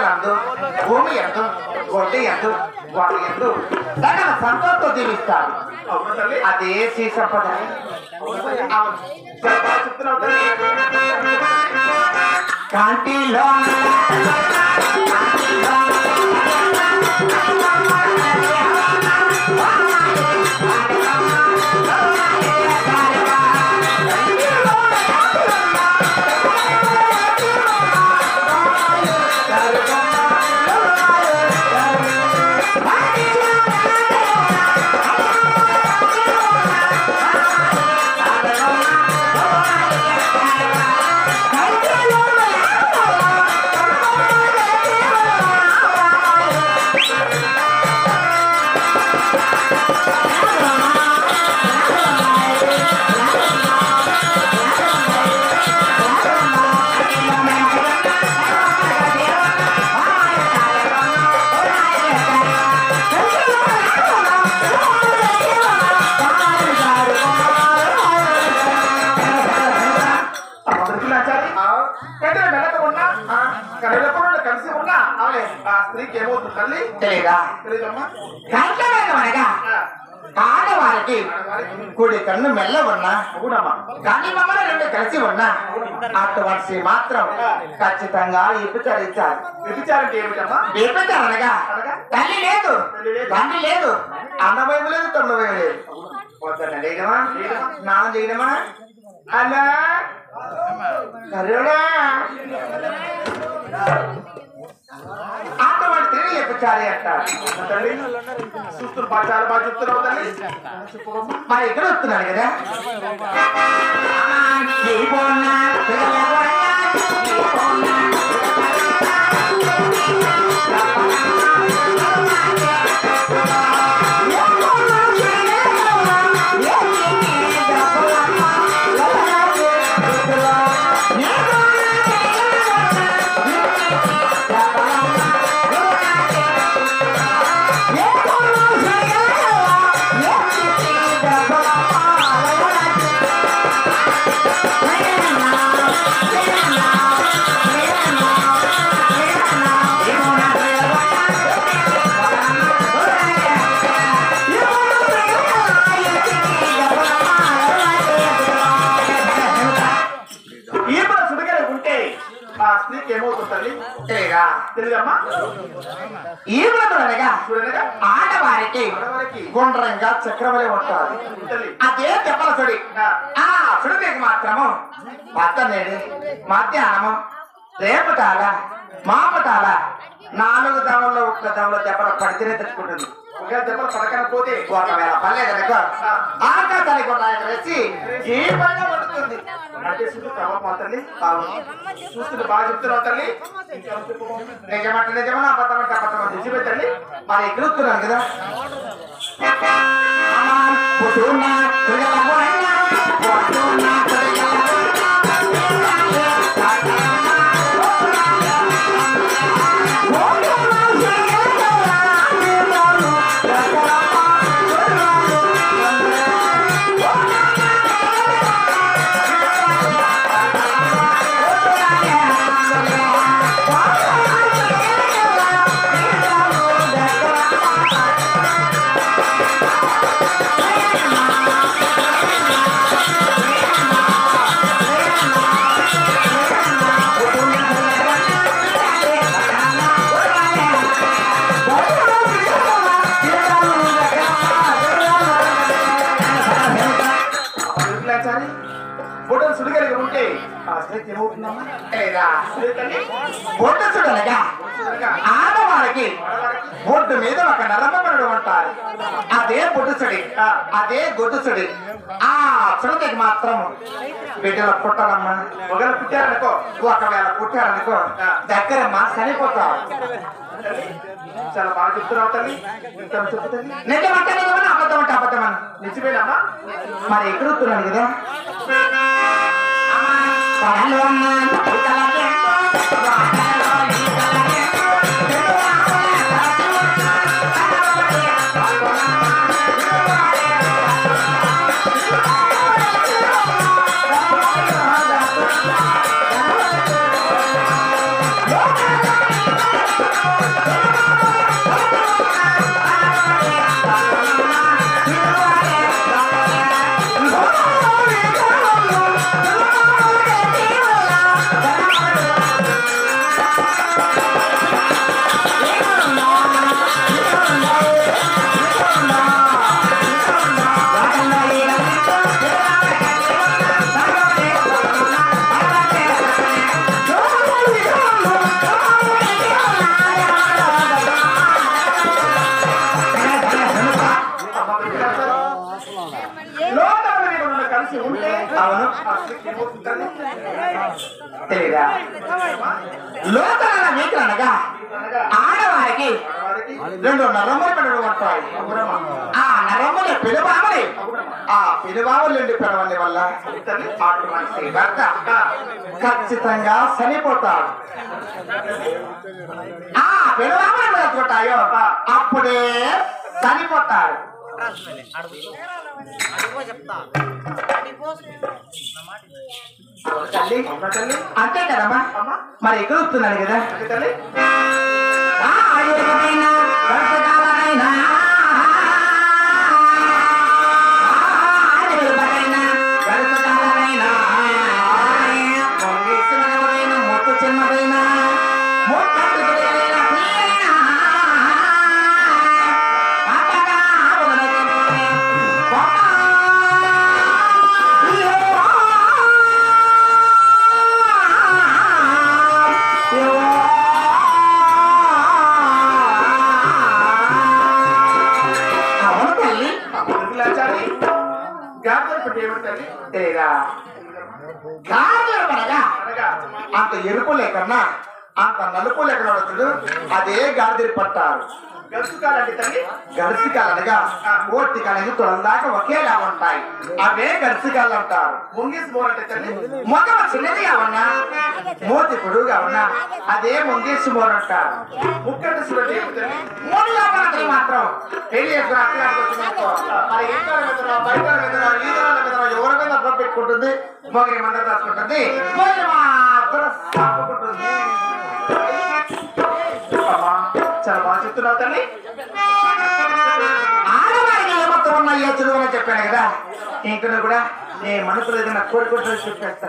నేలందు భూమి ఎందు గొడ్డి ఎందు వారి ఎందు సకల సంతోషంతో జీవిస్తారు. అదే శ్రీ సంపద. కాంతిలో కలిసి ఉన్నా ఆ స్త్రీకి ఏమవుతుంది తల్లి తెలియదా? ఆడవారికి కుడి కన్ను మెల్ల ఉన్నా కానీ మమ్మల్ని రెండు కలిసి ఉన్నా అటువంటి మాత్రం ఖచ్చితంగా వ్యభిచారించారు. వ్యభిచారనగా తల్లి లేదు, తండ్రి లేదు, అన్నవైపు లేదు, తొండవైపు లేదు. పొద్దున్న లేదమా స్నానం చేయడమా అలా కరుడా అటువంటి తిరిగి వ్యభిచారి అంటారు. చూస్తున్న చాలా బాగా చెప్తున్నావు తల్లి. మరి ఇక్కడ వస్తున్నాడు కదా ఆడవారికి గుండ్రంగా చక్రవలే ఉంటారు. అదే దెబ్బల సుడి. ఆ సుడికి మాత్రము పద్దనేది మధ్యాహ్నము రేపటాల మాపటాల 4 దవల్లో 1 దవల దెబ్బలు పడితేనే తెచ్చుకుంటుంది. దెబ్బలు పడకపోతే ఒకవేళ పర్లేదనుకో ఆకాశానికి వేసి ఏ పైన పడుతుంది. తల్లి చూస్తుంది బాగా చెప్తున్నావు తల్లి. నిజమంటే నిజమా అబద్ధమంటే అబద్ధం తెచ్చిపెట్టండి. మరి ఎగురుతున్నాను కదా ఆడవారికి బొడ్డు మీద ఒక నరమడు ఉంటారు. అదే బొడ్డుసుడి, అదే గొడ్డుసుడి. ఆ చుడకి మాత్రం బిడ్డలు పుట్టాలమ్మా. ఒకవేళ పుట్టారనుకో, ఒకవేళ పుట్టారనుకో దగ్గరమ్మా చనిపోతారు. చాలా బాగా చెప్తున్నావు తల్లి. నిజమంటే నిజమని అబద్ధం అంటే అబద్ధమని నిజమేనమ్మా. మరి ఎక్కడుతున్నాను కదా తెలియదా లోకల వీకులు అనగా ఆడవారికి రెండు నరములు పెడలు ఉంటాయి. ఆ నరములు పిలువామని ఆ పిలువాములు నుండి పెడవని వల్ల అటువంటి భర్త ఖచ్చితంగా చనిపోతాడు. ఆ పిలువాములు పెడుతుంటాయో అప్పుడే చనిపోతాడు. అంతే కదమ్మా. మరి ఎక్కడ వస్తున్నాను కదా తల్లి. అంత ఎరుపు లేకన్నా అంత నలుపు లేకన్నా అదే గాడిదలు పట్టారు. గడిసికాలనగా ఓటికాలకి తొలందాకా ఒకేలా ఉంటాయి. అవే గడిసికాలు అంటారు. మొగ చిన్నది కావన్నా మోతి పొడుగుగా ఉన్నా అదే ముంగేసి మోర అంటారు. మూడు లోపల మాత్రం పెళ్లి ఎవరి మీద డబ్బు పెట్టుకుంటుంది. మొగ మందరు దాచుకుంటుంది. మాత్రం సాపుకుంటుంది. చాలా బాగా చెప్తున్నావు తల్లి. ఆడవారికి ఏమాత్రం ఉన్నాయో చదువు చెప్పాను కదా. ఇంకా కూడా నీ మనసులో ఏదైనా కోరుకుంటున్నా చెప్పేస్తా.